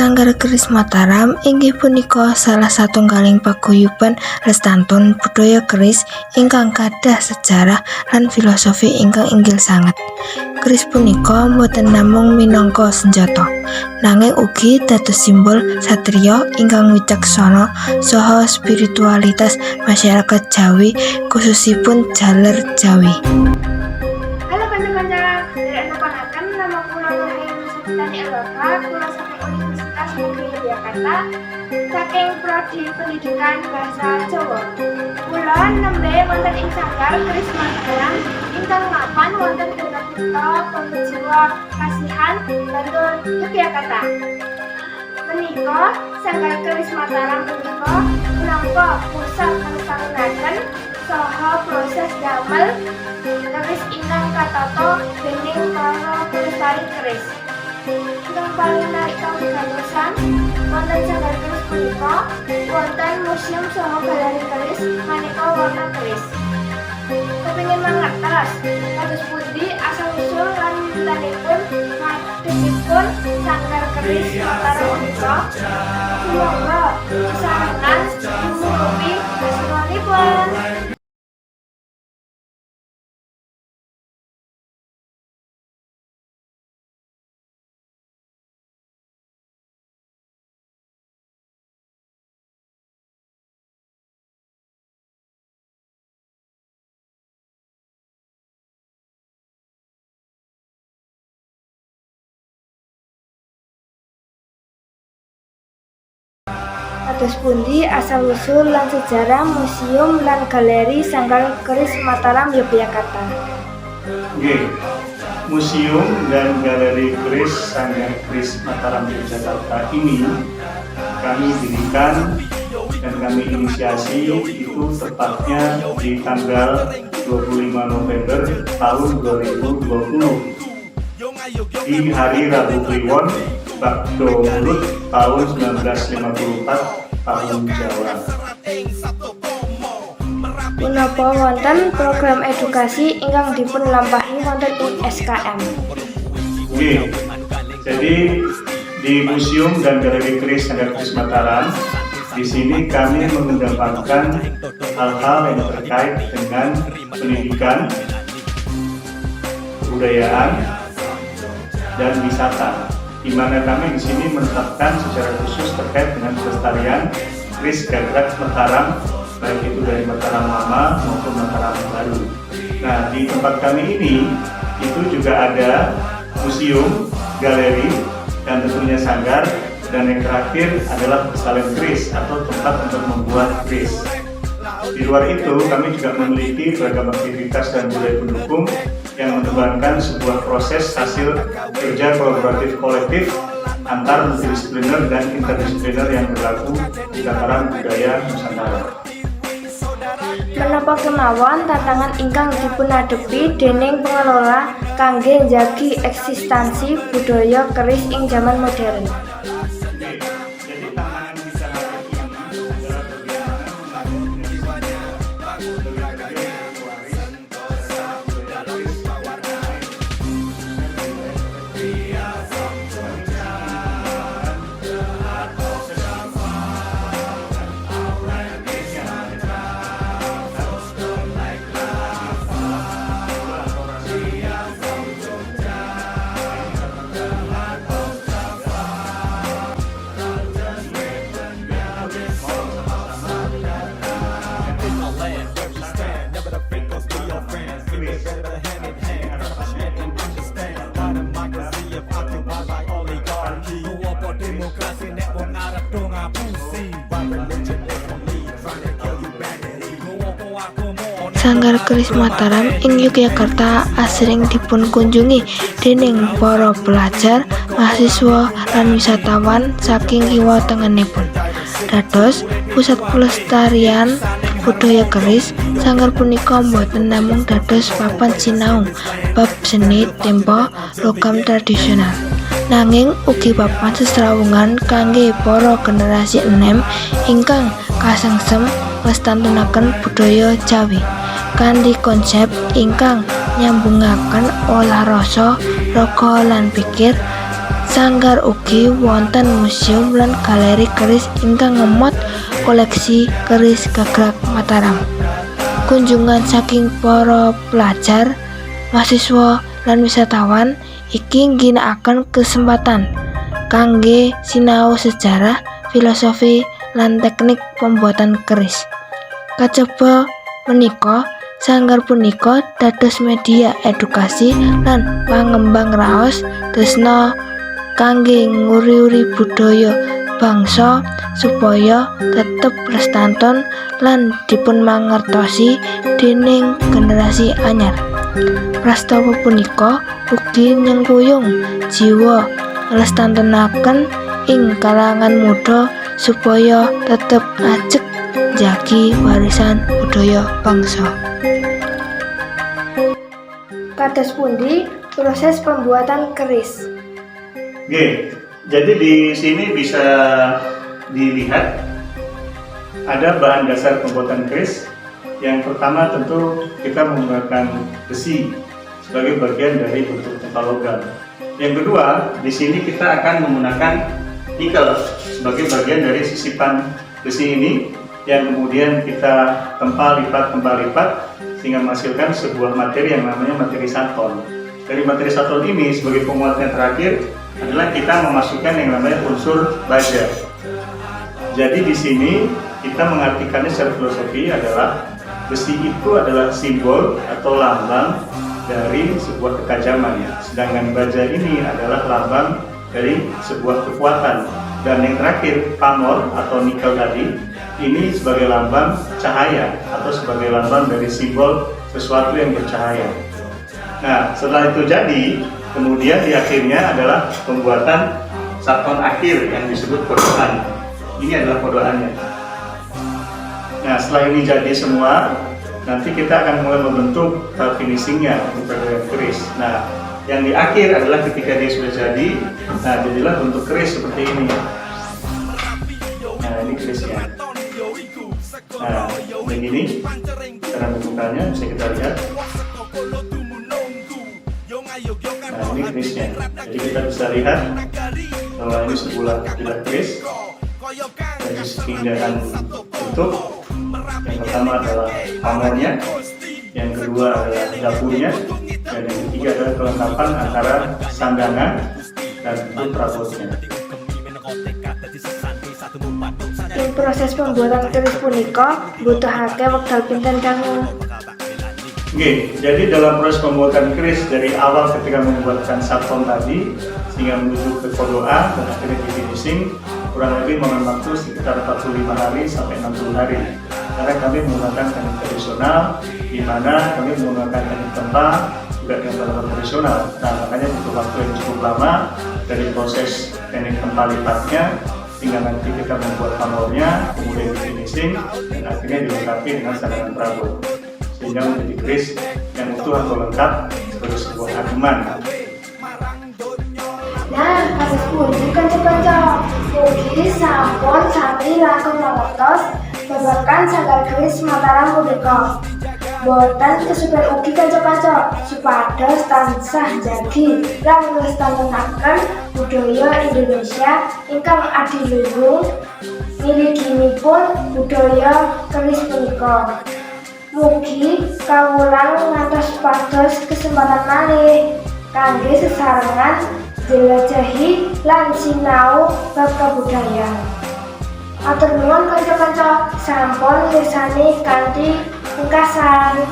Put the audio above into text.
Sanggar Keris Mataram inggih punika salah satunggaling paguyuban lestantun budaya keris ingkang gadhah sejarah lan filosofi ingkang inggil sanget. Keris punika boten namung minangka senjata, nanging ugi dados simbol satriya ingkang wicaksana saha spiritualitas masyarakat Jawi, khususipun jaler Jawi. Halo kanca-kanca, dari anak-anakan nama kula Rahayu Nusantari Eloka, kula saking Universitas Negeri Yogyakarta, saking Prodi Pendidikan Bahasa Jawa. Kula nembe wonten ing Sanggar Keris Mataram ingkang mapan wonten ing Kutha Pembejiwa Kasihan, Bantul, Yogyakarta. Menika Sanggar Keris Mataram punika minangka pusat pelestarian saha proses damel keris ingkang katata déning para pelestari keris. Ingkang paling menarik kawigadosan wonten Sanggar Keris punika wonten museum saha galeri keris maneka warna keris. Kepingin mangertos kados pundi asal usul lan wiwitanipun ngadhepipun Sanggar Keris Mataram punika? Sumangga sesarengan nyukupi asmanipun. Kados pundi asal usul lan sejarah museum lan galeri Sanggar Keris Mataram Yogyakarta? Oke, museum dan galeri keris Sanggar Keris Mataram Yogyakarta ini kami dirikan dan kami inisiasi itu tepatnya di tanggal 25 November tahun 2020 di hari Rabu Kliwon Bakdo Mulut tahun 1954 tahun Jawa. Punapa wonten program edukasi ingkang dipun lampahi wonten ing SKM? Oke, jadi di Museum dan Galeri Keris Sanggar Keris Mataram, di sini kami mengedepankan hal-hal yang terkait dengan pendidikan, kebudayaan, dan wisata, di mana kami di sini menetapkan secara khusus terkait dengan pelestarian keris gagrak Mataram, baik itu dari Mataram lama maupun Mataram baru. Nah, di tempat kami ini itu juga ada museum, galeri, dan tentunya sanggar, dan yang terakhir adalah persalinan keris atau tempat untuk membuat keris. Di luar itu, kami juga memiliki beragam aktivitas dan budaya pendukung yang mengedepankan sebuah proses hasil kerja kolaboratif kolektif antar multidisipliner dan interdisipliner yang berlaku di tataran budaya Nusantara. Menapa kemawon tantangan ingkang dipunadepi déning pengelola kangge njagi eksistensi budaya keris ing zaman modern? Sanggar Keris Mataram ing Yogyakarta asring dipun kunjungi déning para pelajar, mahasiswa, lan wisatawan saking kiwa tengenipun. Dados pusat pelestarian budaya keris, sanggar punika boten namung dados papan sinau bab seni tempo logam tradisional, nanging ugi papan sestrawungan kangge para generasi enem ingkang kasengsem nglestantunaken budaya Jawi kanthi konsep ingkang nyambungaken olah rasa, raga lan pikir Sanggar ugi wonten museum lan galeri keris ingkang ngemot koleksi keris gagrag Mataram. Kunjungan saking para pelajar, mahasiswa lan wisatawan iki ngginakaken kesempatan kangge sinau sejarah, filosofi lan teknik pembuatan keris. Kajaba menika sanggar punika dados media edukasi lan pangembang raos tresna kangge nguri-uri budaya bangsa supaya tetep lestantun lan dipunmangertosi déning generasi anyar. Prastawa punika ugi nyengkuyung jiwa nglestantunaken ing kalangan muda supaya tetep ajeg njagi warisan budaya bangsa. Kados pundi proses pembuatan keris? Oke, jadi di sini bisa dilihat ada bahan dasar pembuatan keris. Yang pertama tentu kita menggunakan besi sebagai bagian dari bentuk tempat logam. Yang kedua, di sini kita akan menggunakan nikel sebagai bagian dari sisipan besi ini yang kemudian kita tempal lipat sehingga menghasilkan sebuah materi yang namanya materi saton. Dari materi saton ini sebagai penguatnya terakhir adalah kita memasukkan yang namanya unsur baja. Jadi di sini kita mengartikannya secara filosofi adalah besi itu adalah simbol atau lambang dari sebuah ketajaman, sedangkan baja ini adalah lambang dari sebuah kekuatan. Dan yang terakhir, pamor atau nikel tadi ini sebagai lambang cahaya atau sebagai lambang dari simbol sesuatu yang bercahaya. Nah, setelah itu jadi, kemudian di akhirnya adalah pembuatan saton akhir yang disebut kodokan. Ini adalah kodokannya. Nah, setelah ini jadi semua, nanti kita akan mulai membentuk finishingnya untuk keris. Nah, yang di akhir adalah ketika dia sudah jadi, nah jadilah bentuk keris seperti ini. Nah, ini kerisnya. Nah, begini cara bentukannya bisa kita lihat. Nah, ini kerisnya. Jadi kita bisa lihat bahwa ini sebuah keris. Dari segi keindahan bentuk, yang pertama adalah pamornya, yang kedua adalah dapurnya, dan yang ketiga adalah kelengkapan antara sandangan dan bentuk perabotnya. Ing proses pembuatan keris punika butuhake wekdal pinten kanggo? Oke, jadi dalam proses pembuatan keris dari awal ketika membuatkan saton tadi sehingga menuju ke kodoa dan akhirnya di finishing kurang lebih memakan waktu sekitar 45 hari sampai 60 hari. Karena kami menggunakan teknik tradisional, di mana kami menggunakan teknik tempa juga dengan bahan tradisional. Nah, makanya butuh waktu yang cukup lama dari proses teknik tempa lipatnya hingga nanti kita membuat pamornya, kemudian di finishing dan akhirnya dilengkapi dengan sandangan perabot sehingga menjadi keris yang utuh atau lengkap sebagai sebuah ageman. Nah, kados pundi kanca-kanca? Mugi sampun sami langkung mangertos babagan sanggar keris Mataram punika. Boten kesupen ugi kanca-kanca supados tansah njagi lan nglestarenaken budaya Indonesia ingkang adiluhung miliginipun budaya keris punika. Mugi kawulang ngantos pados kesempatan malih kangge sesarengan jelajahi lan sinau bab kabudayaan. Atur nuwun kanca-kanca sampun mirsani kanthi pungkasan.